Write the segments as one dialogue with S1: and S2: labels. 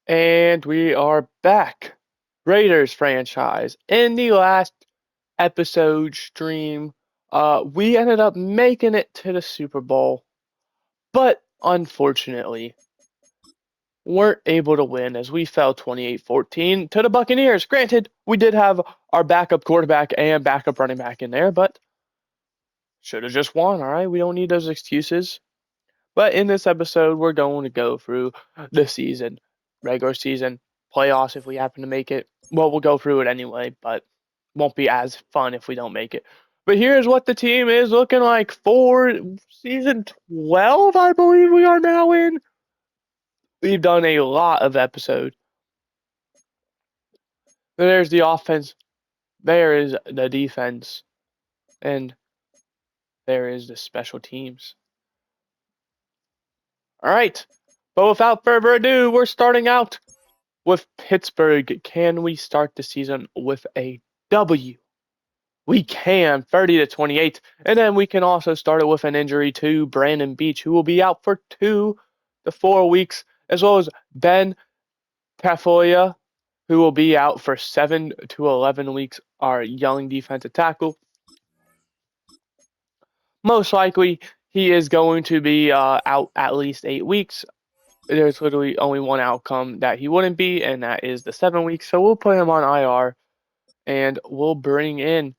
S1: And we are back. Raiders franchise. In the last episode stream, we ended up making it to the Super Bowl, but unfortunately weren't able to win as we fell 28-14 to the Buccaneers. Granted, we did have our backup quarterback and backup running back in there, but should have just won, all right? We don't need those excuses. But in this episode, we're going to go through the season, regular season, playoffs if we happen to make it. Well, we'll go through it anyway, but won't be as fun if we don't make it. But here's what the team is looking like for season 12, I believe we are now in. We've done a lot of episodes. There's the offense, there is the defense, and there is the special teams. All right, but without further ado, we're starting out with Pittsburgh. Can we start the season with a W? We can, 30-28. And then we can also start it with an injury to Brandon Beach, who will be out for 2 to 4 weeks, as well as Ben Tafoya, who will be out for 7 to 11 weeks, our young defensive tackle. Most likely, he is going to be out at least 8 weeks. There's literally only one outcome that he wouldn't be, and that is the 7 weeks. So we'll put him on IR, and we'll bring in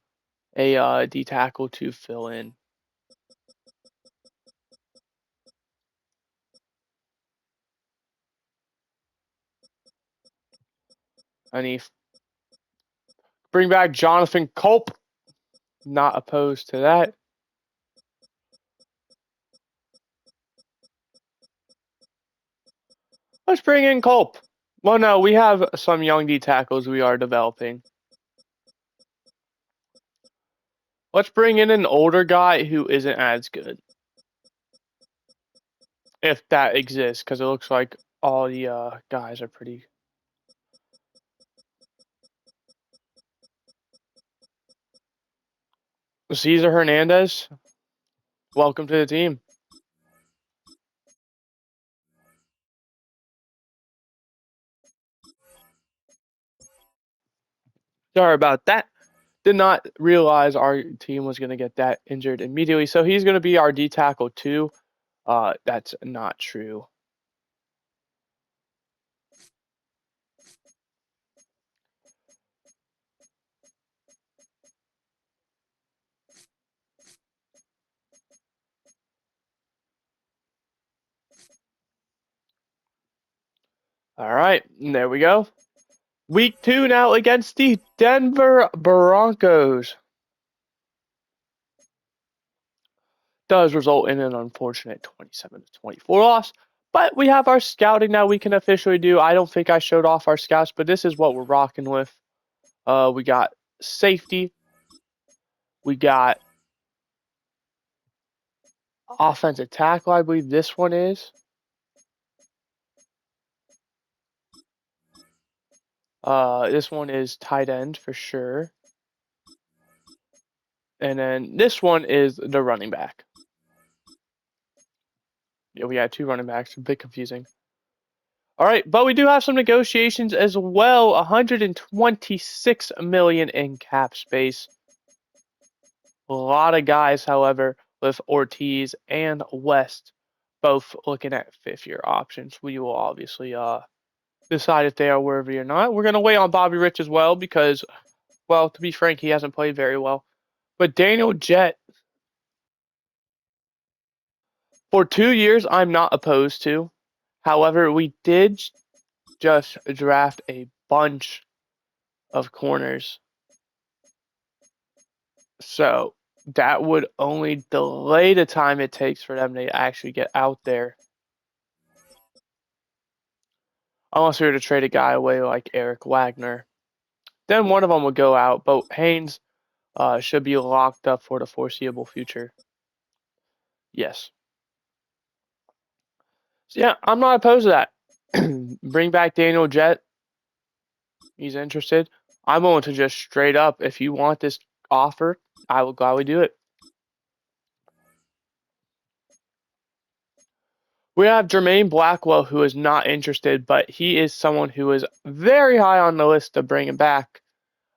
S1: a D tackle to fill in. And he bring back Jonathan Culp. Not opposed to that. Let's bring in Culp. Well, no, we have some young D tackles we are developing. Let's bring in an older guy who isn't as good. If that exists, because it looks like all the guys are pretty. Cesar Hernandez, welcome to the team. Sorry about that. Did not realize our team was going to get that injured immediately. So he's going to be our D tackle too. That's not true. All right, there we go. Week 2 now against the Denver Broncos. Does result in an unfortunate 27-24 loss, but we have our scouting now we can officially do. I don't think I showed off our scouts, but this is what we're rocking with. We got safety. We got offensive tackle, I believe this one is. This one is tight end for sure. And then this one is the running back. Yeah, we had 2 running backs, a bit confusing. All right, but we do have some negotiations as well. 126 million in cap space. A lot of guys, however, with Ortiz and West both looking at 5th-year options. We will obviously decide if they are worthy or not. We're going to wait on Bobby Rich as well because, well, to be frank, he hasn't played very well. But Daniel Jett, for 2 years, I'm not opposed to. However, we did just draft a bunch of corners. So that would only delay the time it takes for them to actually get out there. Unless we were to trade a guy away like Eric Wagner. Then one of them would go out, but Haynes should be locked up for the foreseeable future. Yes. So yeah, I'm not opposed to that. Bring back Daniel Jett. He's interested. I'm willing to just straight up, if you want this offer, I will gladly do it. We have Jermaine Blackwell, who is not interested, but he is someone who is very high on the list to bring him back.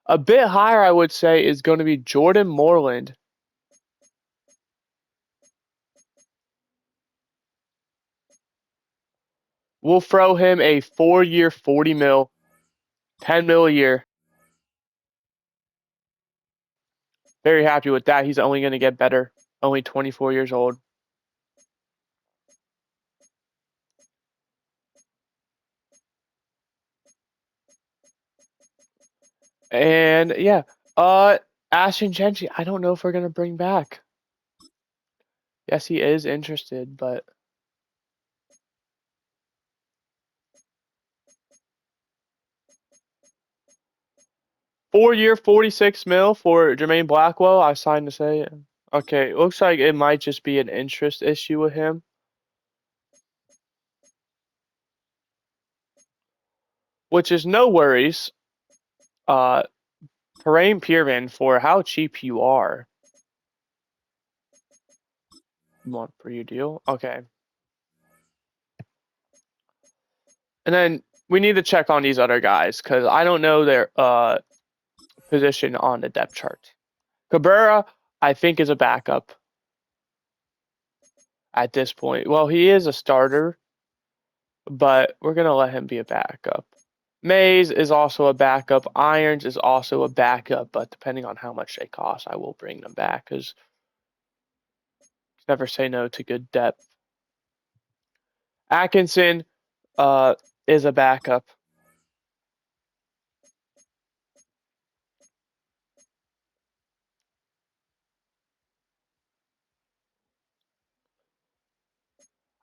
S1: A bit higher, I would say, is going to be Jordan Moreland. We'll throw him a 4-year, 40 mil, 10 mil a year. Very happy with that. He's only going to get better. Only 24 years old. And yeah, Ashton Gentry, I don't know if we're going to bring back. Yes, he is interested, but 4-year, 46 mil for Jermaine Blackwell. I signed to say. Okay, looks like it might just be an interest issue with him. Which is no worries. Terrain Pierman, for how cheap you are. 1 per year deal. Okay. And then we need to check on these other guys because I don't know their position on the depth chart. Cabrera, I think, is a backup at this point. Well, he is a starter, but we're going to let him be a backup. Mays is also a backup. Irons is also a backup, but depending on how much they cost, I will bring them back because never say no to good depth. Atkinson is a backup.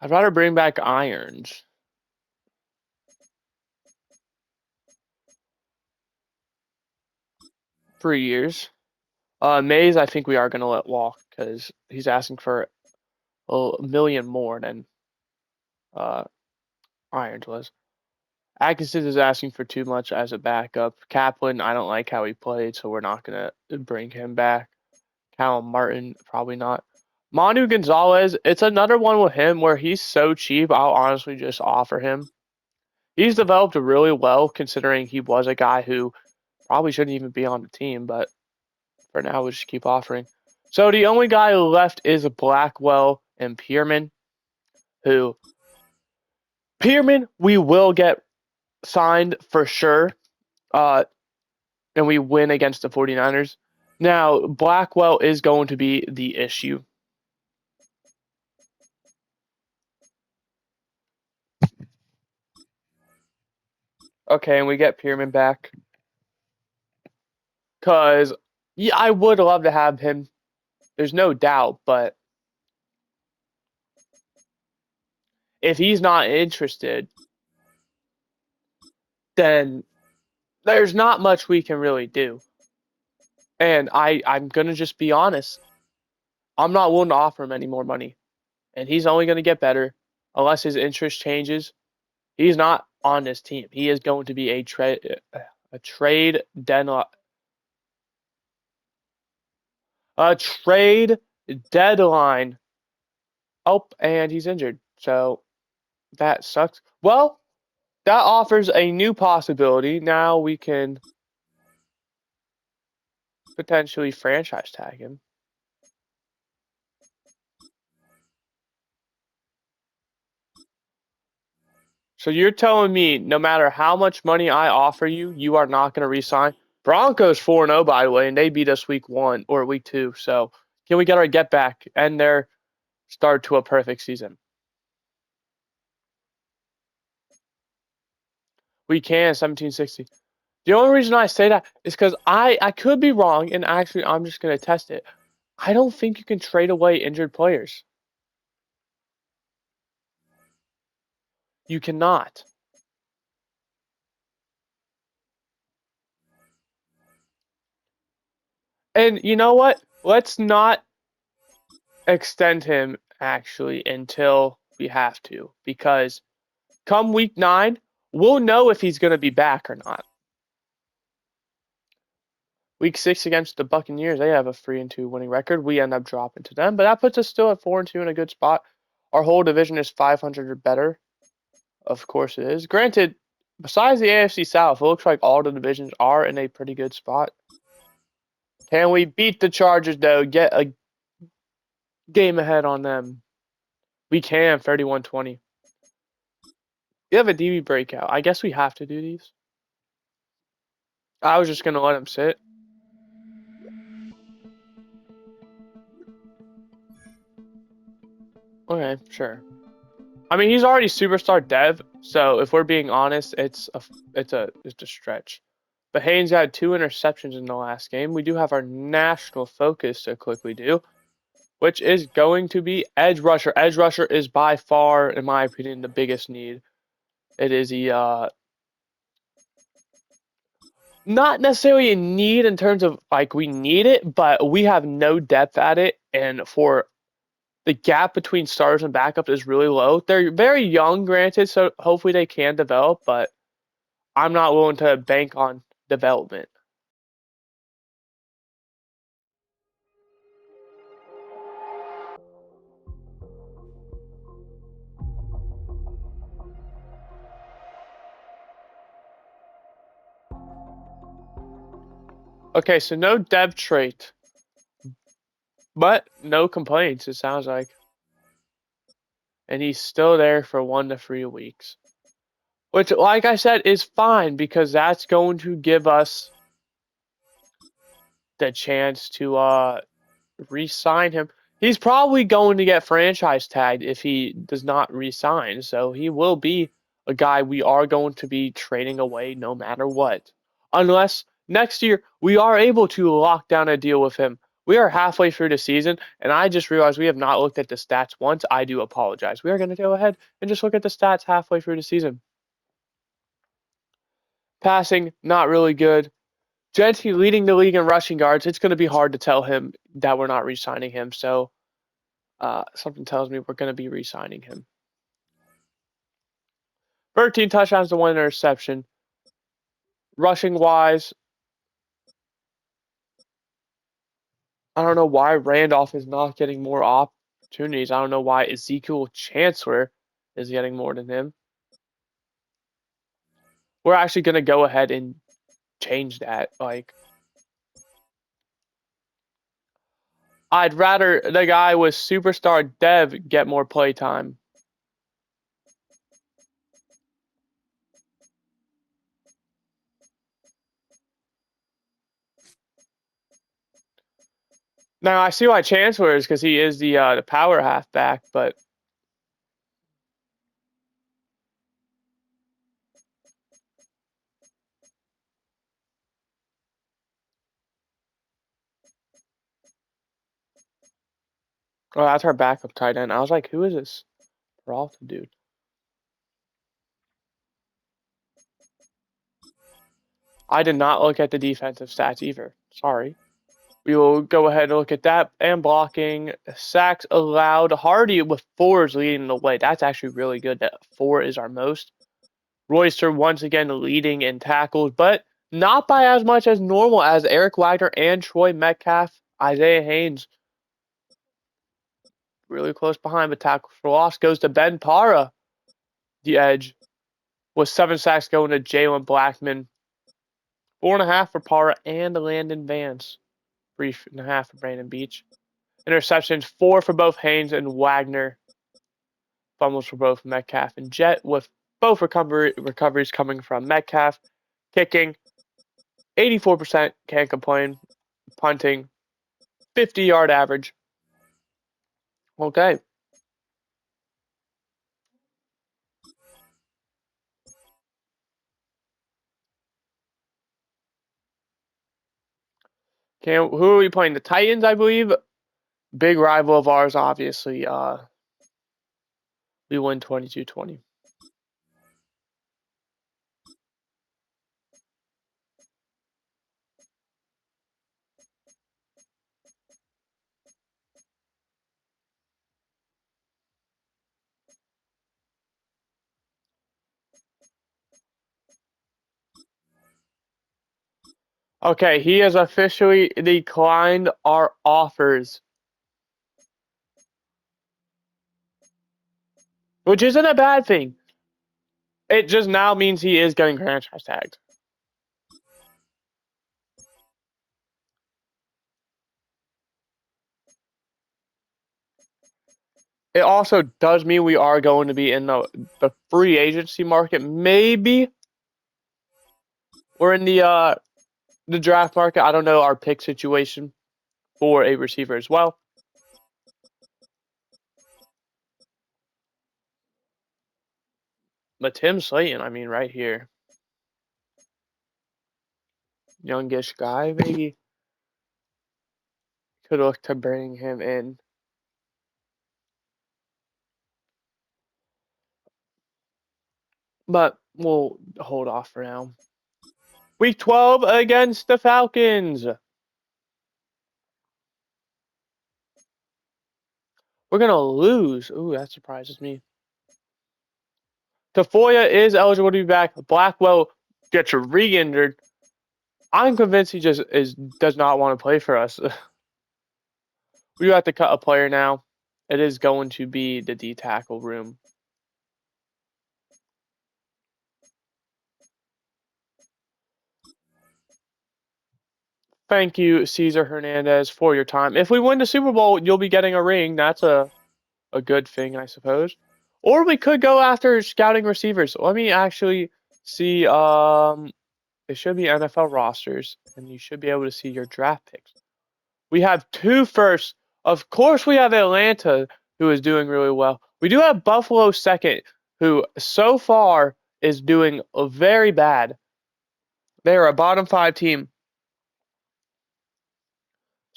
S1: I'd rather bring back Irons. For years. Mays, I think we are going to let walk because he's asking for a million more than uh, Irons was. Atkinson is asking for too much as a backup. Kaplan, I don't like how he played, so we're not going to bring him back. Callum Martin, probably not. Manu Gonzalez, it's another one with him where he's so cheap, I'll honestly just offer him. He's developed really well considering he was a guy who probably shouldn't even be on the team, but for now we'll just keep offering. So the only guy left is Blackwell and Pierman, who Pierman we will get signed for sure. And we win against the 49ers. Now, Blackwell is going to be the issue. Okay, and we get Pierman back. Because yeah, I would love to have him. There's no doubt, but if he's not interested, then there's not much we can really do. And I'm going to just be honest. I'm not willing to offer him any more money. And he's only going to get better unless his interest changes. He's not on this team. He is going to be a trade deadline. A trade deadline. Oh, and he's injured. So that sucks. Well, that offers a new possibility. Now we can potentially franchise tag him. So you're telling me no matter how much money I offer you, you are not going to resign? Broncos 4-0, by the way, and they beat us week 1 or week 2. So can we get our get back and their start to a perfect season? We can, 1760. The only reason I say that is because I could be wrong, and actually I'm just going to test it. I don't think you can trade away injured players. You cannot. And you know what? Let's not extend him actually until we have to, because come week 9, we'll know if he's going to be back or not. Week 6 against the Buccaneers, they have a 3-2 winning record. We end up dropping to them, but that puts us still at 4-2 in a good spot. Our whole division is 500 or better. Of course it is. Granted, besides the AFC South, it looks like all the divisions are in a pretty good spot. Can we beat the Chargers, though? Get a game ahead on them. We can, 31-20. We have a DB breakout. I guess we have to do these. I was just going to let him sit. Okay, sure. I mean, he's already superstar dev, so if we're being honest, it's a stretch. But Haynes had 2 interceptions in the last game. We do have our national focus to quickly do, which is going to be edge rusher. Edge rusher is by far, in my opinion, the biggest need. It is not necessarily a need in terms of like we need it, but we have no depth at it, and for the gap between starters and backups is really low. They're very young, granted, so hopefully they can develop, but I'm not willing to bank on development. Okay, so no depth trait, but no complaints, it sounds like. And he's still there for 1 to 3 weeks. Which, like I said, is fine because that's going to give us the chance to re-sign him. He's probably going to get franchise tagged if he does not re-sign. So he will be a guy we are going to be trading away no matter what. Unless next year we are able to lock down a deal with him. We are halfway through the season, and I just realized we have not looked at the stats once. I do apologize. We are going to go ahead and just look at the stats halfway through the season. Passing, not really good. Gentry leading the league in rushing yards. It's going to be hard to tell him that we're not re-signing him. So something tells me we're going to be re-signing him. 13 touchdowns to 1 interception. Rushing wise, I don't know why Randolph is not getting more opportunities. I don't know why Ezekiel Chancellor is getting more than him. We're actually going to go ahead and change that. I'd rather the guy with superstar dev get more play time. Now I see why Chancellor is because he is the power halfback, but oh, that's our backup tight end. I was like, who is this Peralta dude? I did not look at the defensive stats either. Sorry. We will go ahead and look at that. And blocking. Sacks allowed. Hardy with 4 is leading the way. That's actually really good that 4 is our most. Royster once again leading in tackles, but not by as much as normal as Eric Wagner and Troy Metcalf. Isaiah Haynes really close behind, but tackles for loss goes to Ben Para, the edge, with 7 sacks going to Jalen Blackman. 4.5 for Para and Landon Vance. 3.5 for Brandon Beach. Interceptions, 4 for both Haynes and Wagner. Fumbles for both Metcalf and Jet, with both recoveries coming from Metcalf. Kicking, 84%, can't complain. Punting, 50-yard average. Okay. Who are we playing? The Titans, I believe. Big rival of ours, obviously. We win 22-20. Okay, he has officially declined our offers. which isn't a bad thing. It just now means he is getting franchise tagged. It also does mean we are going to be in the free agency market. Maybe we're in the draft market. I don't know our pick situation for a receiver as well. But Tim Slayton, I mean, right here. Youngish guy, maybe. Could look to bring him in. But we'll hold off for now. Week 12 against the Falcons. We're going to lose. Ooh, that surprises me. Tafoya is eligible to be back. Blackwell gets re-injured. I'm convinced he just does not want to play for us. We have to cut a player now. It is going to be the D tackle room. Thank you, Cesar Hernandez, for your time. If we win the Super Bowl, you'll be getting a ring. That's a good thing, I suppose. Or we could go after scouting receivers. Let me actually see. It should be NFL rosters, and you should be able to see your draft picks. We have 2 firsts. Of course, we have Atlanta, who is doing really well. We do have Buffalo second, who so far is doing very bad. They are a bottom 5 team.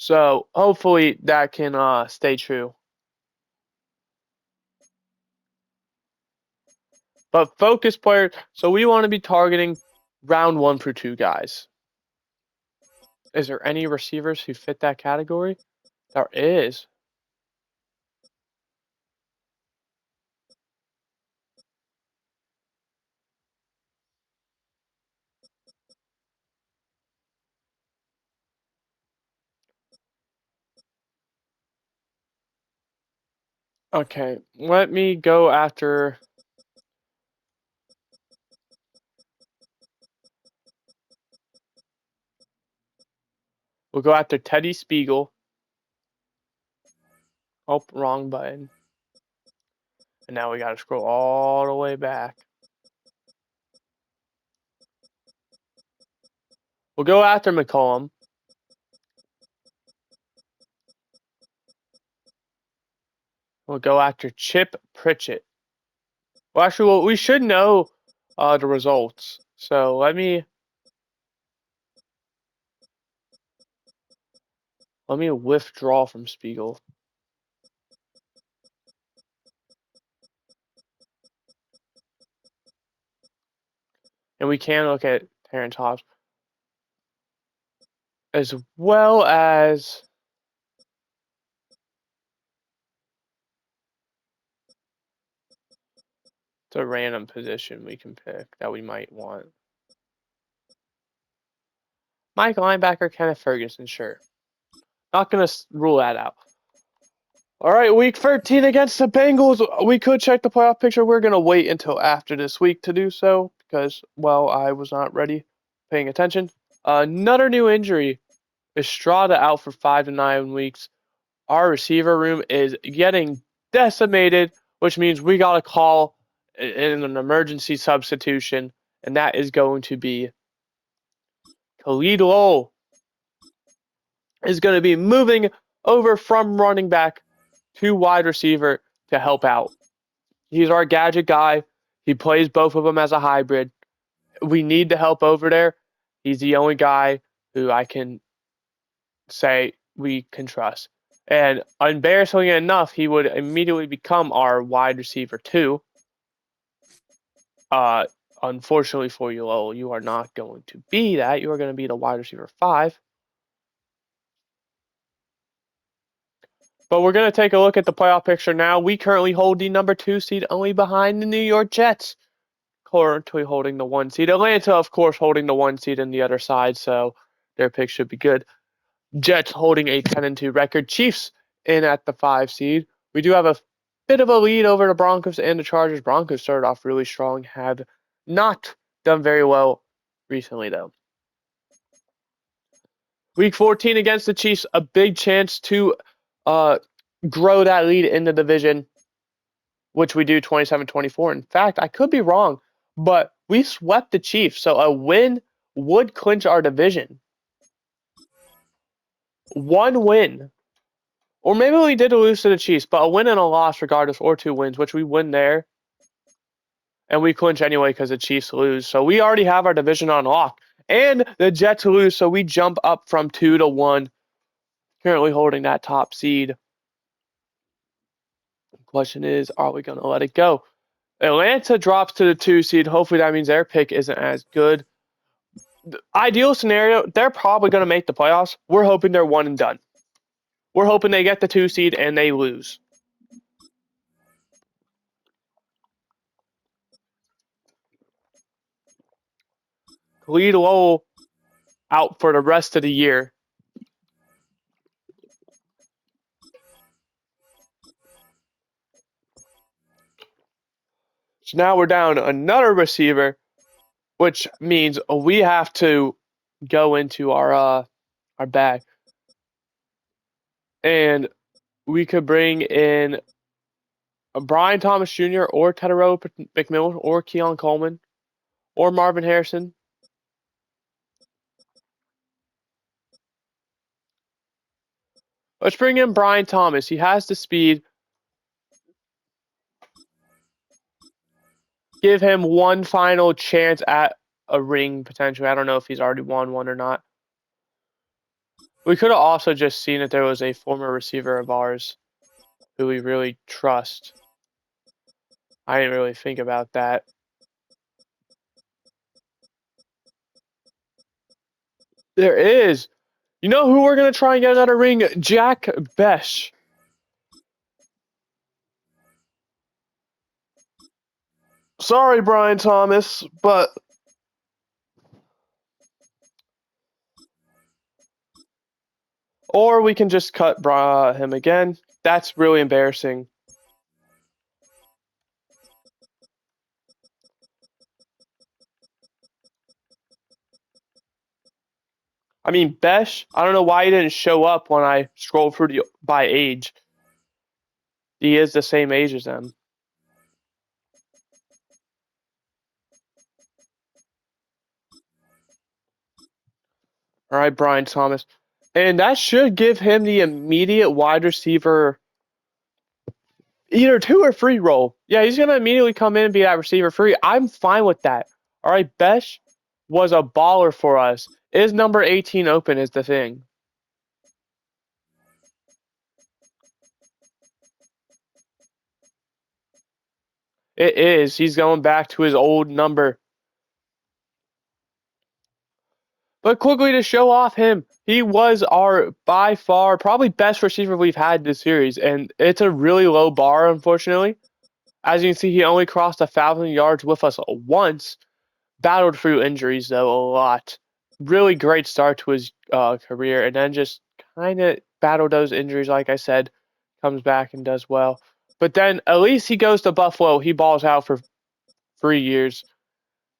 S1: So hopefully that can stay true. But focus players, so we want to be targeting round 1 for 2 guys. Is there any receivers who fit that category? There is. Okay, let me go after. We'll go after Teddy Spiegel. Oh, wrong button. And now we got to scroll all the way back. We'll go after McCollum. We'll go after Chip Pritchett. Well, actually, we should know the results. So let me withdraw from Spiegel. And we can look at Terrence Hobbs. As well as the random position we can pick that we might want. Mike linebacker, Kenneth Ferguson, sure. Not going to rule that out. All right, week 13 against the Bengals. We could check the playoff picture. We're going to wait until after this week to do so because, well, I was not ready paying attention. Another new injury. Estrada out for 5 to 9 weeks. Our receiver room is getting decimated, which means we got to call in an emergency substitution, and that is going to be Khalid Lowell is going to be moving over from running back to wide receiver to help out. He's our gadget guy. He plays both of them as a hybrid. We need the help over there. He's the only guy who I can say we can trust. And embarrassingly enough, he would immediately become our wide receiver too. Unfortunately for you, Lowell, you are not going to be that. You are going to be the wide receiver 5. But we're going to take a look at the playoff picture now. We currently hold the number 2 seed, only behind the New York Jets. Currently holding the 1 seed. Atlanta, of course, holding the 1 seed in the other side, so their pick should be good. Jets holding a 10-2 record. Chiefs in at the 5 seed. We do have a bit of a lead over the Broncos and the Chargers. Broncos started off really strong, have not done very well recently, though. Week 14 against the Chiefs, a big chance to grow that lead in the division, which we do 27-24. In fact, I could be wrong, but we swept the Chiefs, so a win would clinch our division. One win. Or maybe we did lose to the Chiefs, but a win and a loss regardless, or 2 wins, which we win there. And we clinch anyway because the Chiefs lose. So we already have our division on lock. And the Jets lose, so we jump up from 2-1. Currently holding that top seed. Question is, are we going to let it go? Atlanta drops to the 2 seed. Hopefully that means their pick isn't as good. The ideal scenario, they're probably going to make the playoffs. We're hoping they're one and done. We're hoping they get the 2 seed and they lose. Khalid Lowell out for the rest of the year. So now we're down another receiver, which means we have to go into our bag. And we could bring in Brian Thomas Jr. or Tedero McMillan or Keon Coleman or Marvin Harrison. Let's bring in Brian Thomas. He has the speed. Give him one final chance at a ring, potentially. I don't know if he's already won one or not. We could have also just seen that there was a former receiver of ours who we really trust. I didn't really think about that. There is. You know who we're going to try and get another ring? Jack Besh. Sorry, Brian Thomas, but or we can just cut him again. That's really embarrassing. I mean, Besh, I don't know why he didn't show up when I scrolled through by age. He is the same age as them. All right, Brian Thomas. And that should give him the immediate wide receiver either 2 or 3 role. Yeah, he's going to immediately come in and be that receiver 3. I'm fine with that. All right, Besh was a baller for us. Is number 18 open is the thing. It is. He's going back to his old number. But quickly to show off him, he was our, by far, probably best receiver we've had this series. And it's a really low bar, unfortunately. As you can see, he only crossed 1,000 yards with us once. Battled through injuries, though, a lot. Really great start to his career. And then just kind of battled those injuries, like I said. Comes back and does well. But then at least he goes to Buffalo. He balls out for 3 years.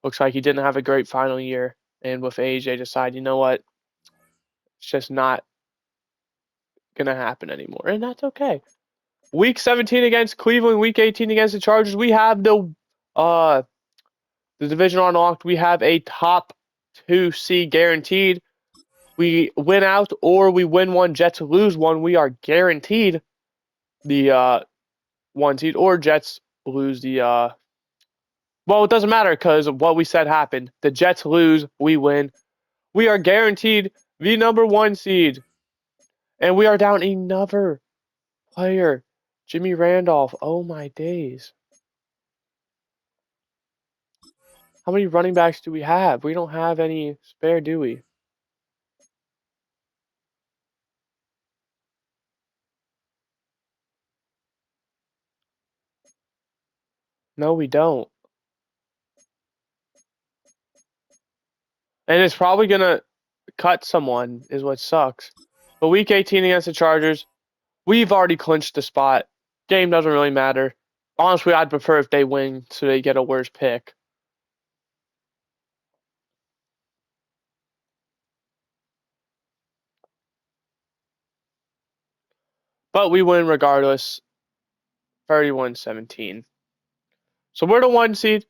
S1: Looks like he didn't have a great final year. And with age, they decide, you know what? It's just not going to happen anymore. And that's okay. Week 17 against Cleveland, week 18 against the Chargers. We have the division unlocked. We have a top 2 seed guaranteed. We win out or we win one, Jets lose one. We are guaranteed the 1 seed, or Jets lose the well, it doesn't matter because what we said happened. The Jets lose, we win. We are guaranteed the number 1 seed. And we are down another player. Jimmy Randolph. Oh my days. How many running backs do we have? We don't have any spare, do we? No, we don't. And it's probably going to cut someone, is what sucks. But week 18 against the Chargers, we've already clinched the spot. Game doesn't really matter. Honestly, I'd prefer if they win so they get a worse pick. But we win regardless. 31-17. So we're the 1 seed.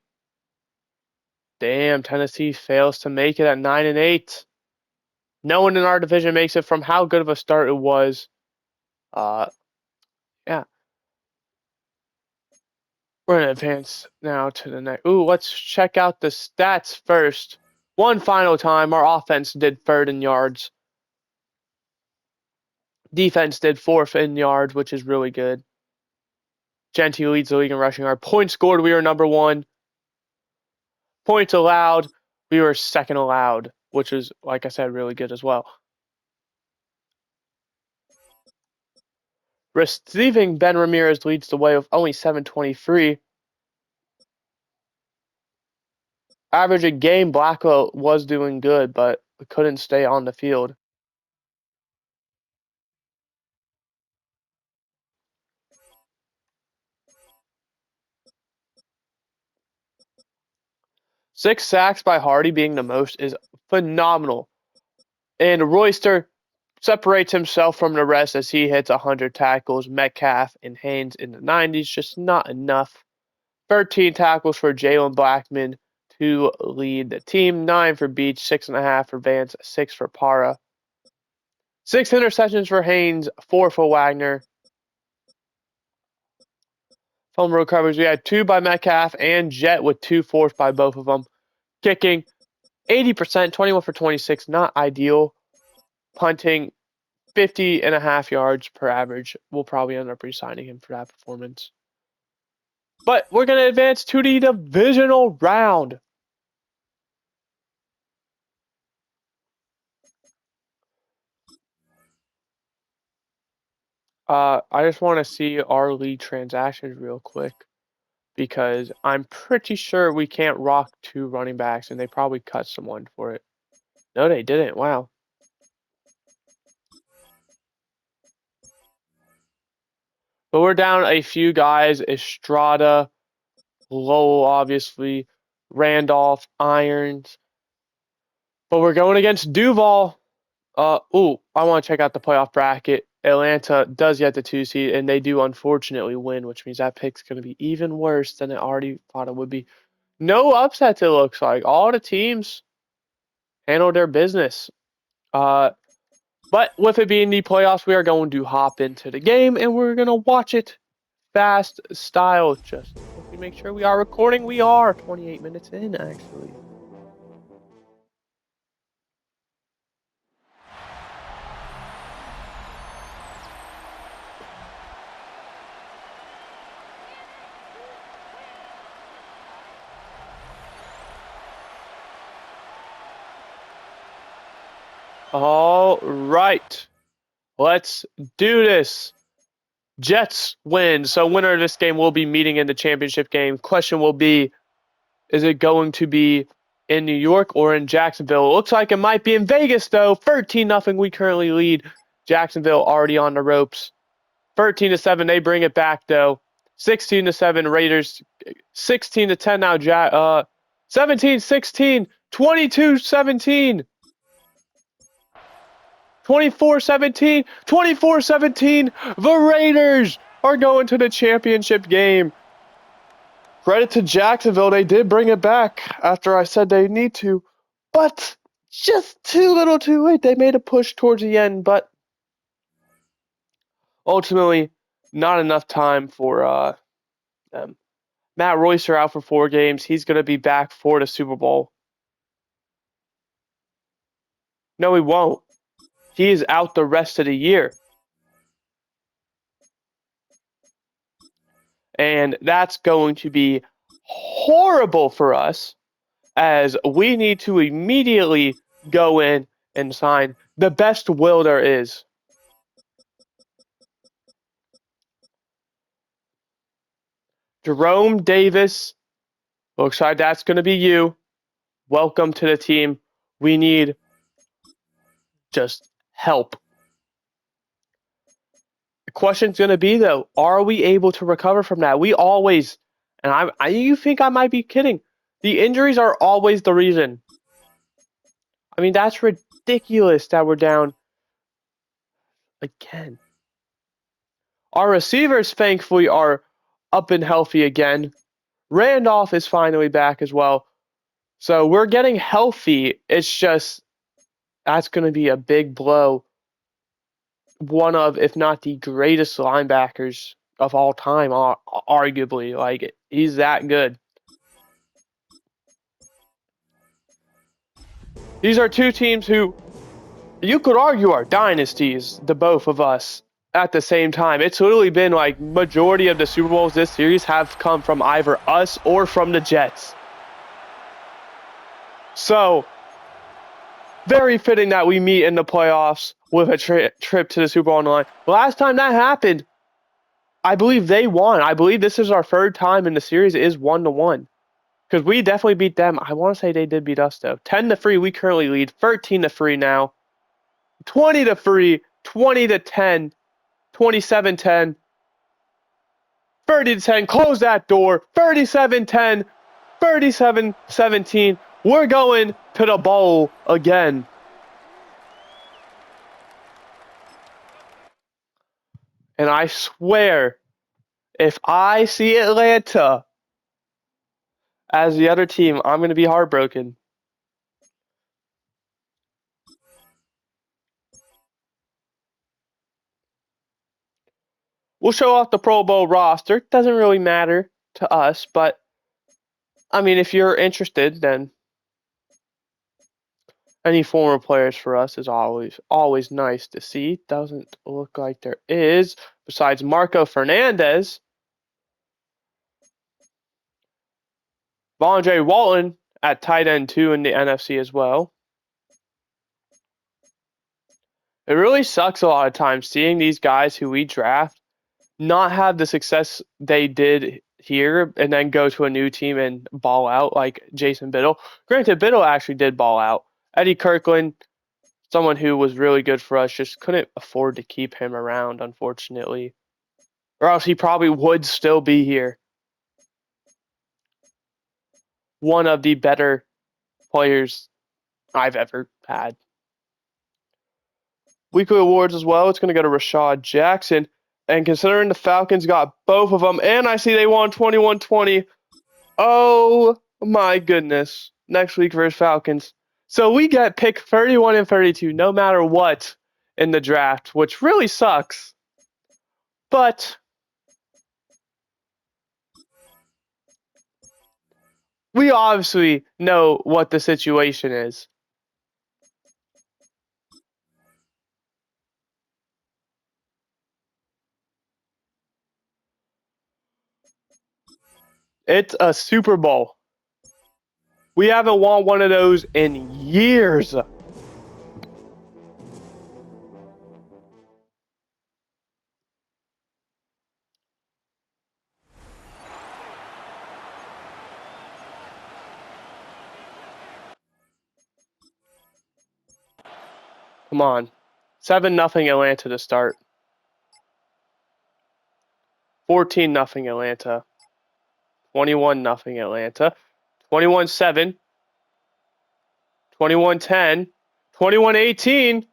S1: Damn, Tennessee fails to make it at 9-8. No one in our division makes it from how good of a start it was. Yeah. We're gonna advance now to the next. Ooh, let's check out the stats first. One final time, our offense did third in yards. Defense did fourth in yards, which is really good. Genty leads the league in rushing yard. Points scored, we were number 1. Points allowed, we were second allowed, which is, like I said, really good as well. Receiving, Ben Ramirez leads the way with only 723. Average a game, Blackwell was doing good, but couldn't stay on the field. Six sacks by Hardy being the most is phenomenal. And Royster separates himself from the rest as he hits 100 tackles. Metcalf and Haynes in the 90s, just not enough. 13 tackles for Jalen Blackman to lead the team. 9 for Beach, 6.5 for Vance, 6 for Para. 6 interceptions for Haynes, 4 for Wagner. Fumble recoveries, we had 2 by Metcalf and Jet with 2 forced by both of them. Kicking, 80%, 21 for 26, not ideal. Punting, 50.5 yards per average. We'll probably end up re-signing him for that performance. But we're going to advance to the divisional round. I just want to see our league transactions real quick because I'm pretty sure we can't rock 2 running backs and they probably cut someone for it. No, they didn't. Wow. But we're down a few guys. Estrada, Lowell, obviously, Randolph, Irons. But we're going against Duval. I want to check out the playoff bracket. Atlanta does get the 2 seed, and they do unfortunately win, which means that pick's going to be even worse than I already thought it would be. No upsets, it looks like. All the teams handled their business. But with it being the playoffs, we are going to hop into the game, and we're going to watch it fast style. Just quickly make sure we are recording. We are 28 minutes in, actually. All right. Let's do this. Jets win. So winner of this game will be meeting in the championship game. Question will be, is it going to be in New York or in Jacksonville? It looks like it might be in Vegas, though. 13-0, we currently lead. Jacksonville already on the ropes. 13-7, they bring it back, though. 16-7, Raiders. 16-10 now. 17-16. 22-17. 24-17, 24-17, the Raiders are going to the championship game. Credit to Jacksonville, they did bring it back after I said they need to, but just too little too late. They made a push towards the end, but ultimately not enough time for them. Matt Royster out for 4 games. He's going to be back for the Super Bowl. No, he won't. He is out the rest of the year. And that's going to be horrible for us as we need to immediately go in and sign the best will there is. Jerome Davis, looks like that's going to be you. Welcome to the team. We need just help. question's going to be, though, are we able to recover from that? We always, and you think I might be kidding. The injuries are always the reason. I mean, that's ridiculous that we're down again. Our receivers, thankfully, are up and healthy again. Randolph is finally back as well. So we're getting healthy. It's just that's going to be a big blow. One of, if not the greatest linebackers of all time, arguably. Like, he's that good. These are two teams who you could argue are dynasties, the both of us, at the same time. It's literally been like majority of the Super Bowls this series have come from either us or from the Jets. So, very fitting that we meet in the playoffs with a trip to the Super Bowl on the line. The last time that happened, I believe they won. I believe this is our third time in the series. It is 1-1. Because we definitely beat them. I want to say they did beat us, though. 10-3, we currently lead. 13-3 now. 20-3, 20-10, 27-10, 30-10. Close that door. 37-10, 37-17. We're going to the bowl again. And I swear, if I see Atlanta as the other team, I'm going to be heartbroken. We'll show off the Pro Bowl roster. Doesn't really matter to us, but I mean, if you're interested, then any former players for us is always nice to see. Doesn't look like there is, besides Marco Fernandez. Vondre Walton at tight end 2 in the NFC as well. It really sucks a lot of times seeing these guys who we draft not have the success they did here and then go to a new team and ball out, like Jason Biddle. Granted, Biddle actually did ball out. Eddie Kirkland, someone who was really good for us, just couldn't afford to keep him around, unfortunately. Or else he probably would still be here. One of the better players I've ever had. Weekly awards as well. It's going to go to Rashad Jackson. And considering the Falcons got both of them, and I see they won 21-20. Oh my goodness. Next week versus Falcons. So we get pick 31 and 32 no matter what in the draft, which really sucks. But we obviously know what the situation is. It's a Super Bowl. We haven't won one of those in years. Come on. 7-0 Atlanta to start. 14-0 Atlanta. 21-0 Atlanta. 21-7. 21-10. 21-18.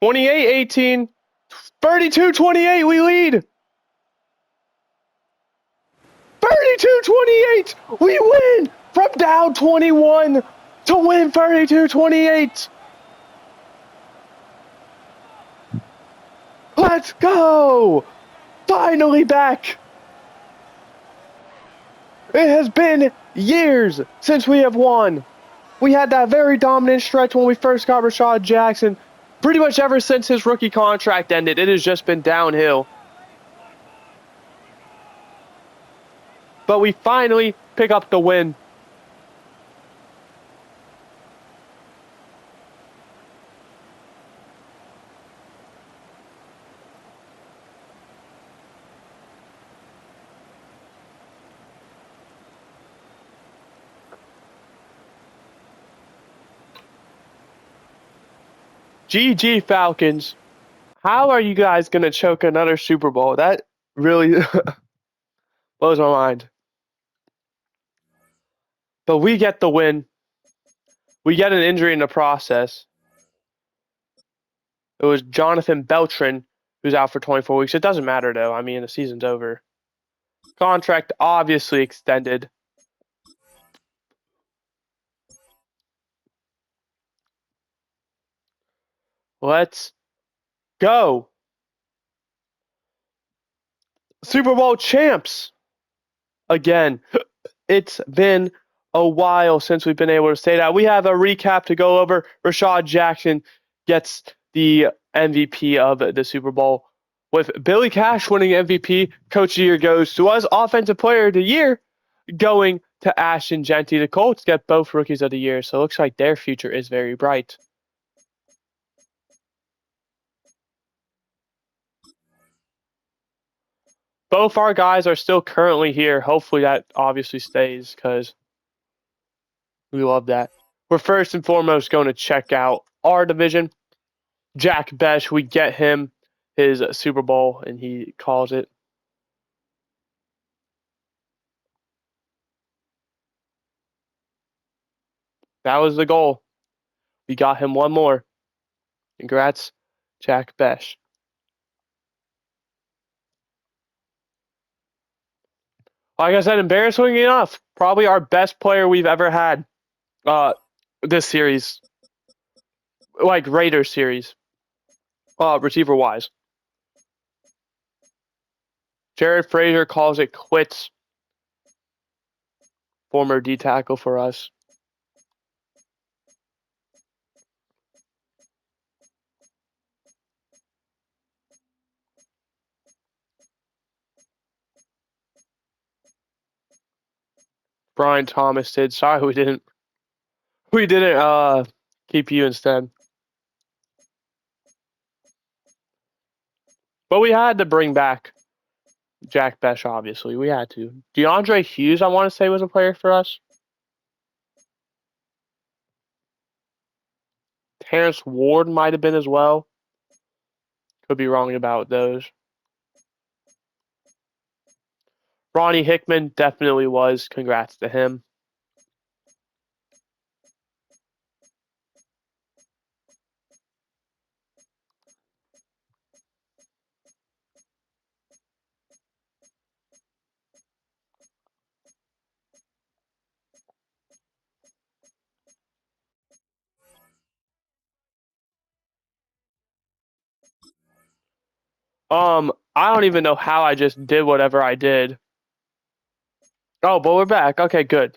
S1: 28-18. 32-28, we lead. 32-28, we win from down 21 to win 32-28. Let's go! Finally back! It has been years since we have won. We had that very dominant stretch when we first got Rashad Jackson. Pretty much ever since his rookie contract ended, it has just been downhill. But we finally pick up the win. GG Falcons. How are you guys gonna choke another Super Bowl? That really blows my mind. But we get the win. We get an injury in the process. It was Jonathan Beltran who's out for 24 weeks. It doesn't matter though. I mean, the season's over. Contract obviously extended. Let's go. Super Bowl champs again. It's been a while since we've been able to say that. We have a recap to go over. Rashad Jackson gets the MVP of the Super Bowl. With Billy Cash winning MVP, Coach of the Year goes to us. Offensive Player of the Year going to Ashton Jeanty. The Colts get both Rookies of the Year, so it looks like their future is very bright. Both our guys are still currently here. Hopefully that obviously stays because we love that. We're first and foremost going to check out our division. Jack Besh, we get him his Super Bowl, and he calls it. That was the goal. We got him one more. Congrats, Jack Besh. Like I said, embarrassingly enough, probably our best player we've ever had this series. Like Raiders series. Receiver wise. Jared Frazier calls it quits. Former D tackle for us. Brian Thomas did. Sorry we didn't keep you instead. But we had to bring back Jack Besh, obviously. We had to. DeAndre Hughes, I want to say, was a player for us. Terrence Ward might have been as well. Could be wrong about those. Ronnie Hickman definitely was. Congrats to him. I don't even know how I just did whatever I did. Oh, but we're back. Okay, good.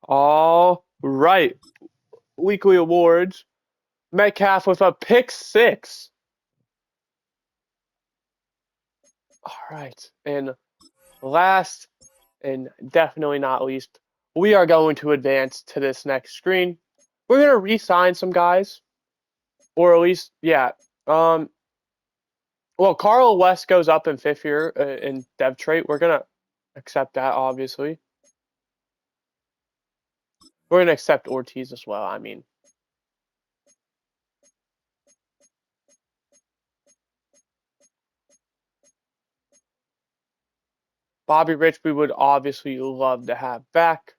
S1: All right. Weekly awards. Metcalf with a pick six. All right. And last and definitely not least, we are going to advance to this next screen. We're going to re-sign some guys. Or at least, yeah. Well, Carl West goes up in fifth year in dev trait. We're going to accept that, obviously. We're going to accept Ortiz as well, I mean. Bobby Rich, we would obviously love to have back.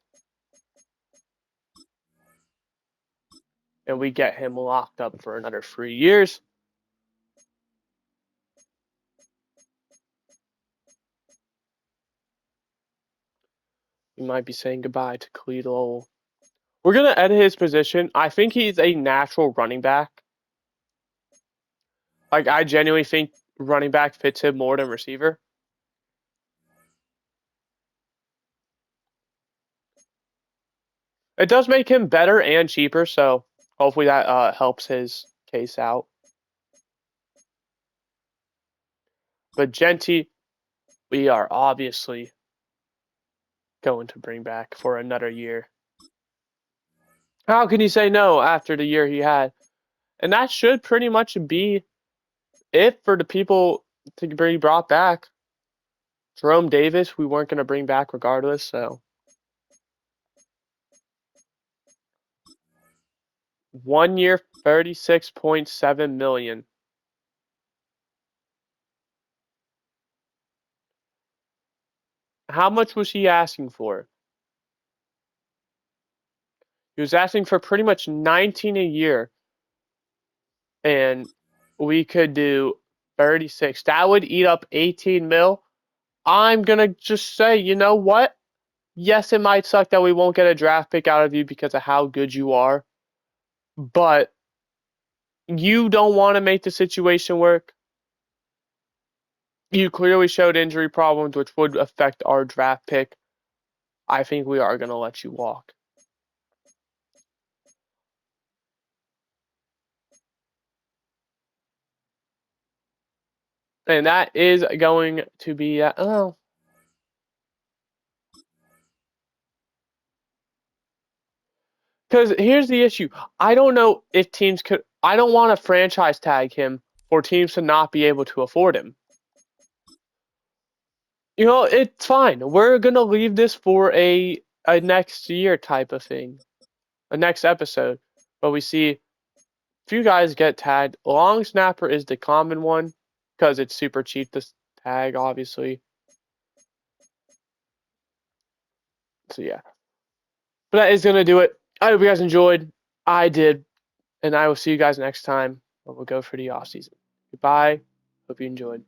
S1: And we get him locked up for another 3 years. We might be saying goodbye to Khalid Lowell. We're going to edit his position. I think he's a natural running back. Like, I genuinely think running back fits him more than receiver. It does make him better and cheaper, so hopefully that helps his case out. But Jeanty, we are obviously going to bring back for another year. How can you say no after the year he had? And that should pretty much be it for the people to be brought back. Jerome Davis, we weren't going to bring back regardless, so 1 year, 36.7 million. How much was he asking for? He was asking for pretty much 19 a year, and we could do 36. That would eat up 18 mil. I'm gonna just say, you know what? Yes, it might suck that we won't get a draft pick out of you because of how good you are, but you don't want to make the situation work. You clearly showed injury problems, which would affect our draft pick. I think we are gonna let you walk. And that is going to be, oh. Because here's the issue. I don't know if teams could. I don't want to franchise tag him for teams to not be able to afford him. You know, it's fine. We're gonna leave this for a next year type of thing, a next episode. But we see few guys get tagged. Long snapper is the common one because it's super cheap to tag, obviously. So yeah, but that is gonna do it. I hope you guys enjoyed. I did, and I will see you guys next time when we'll go for the off season. Goodbye. Hope you enjoyed.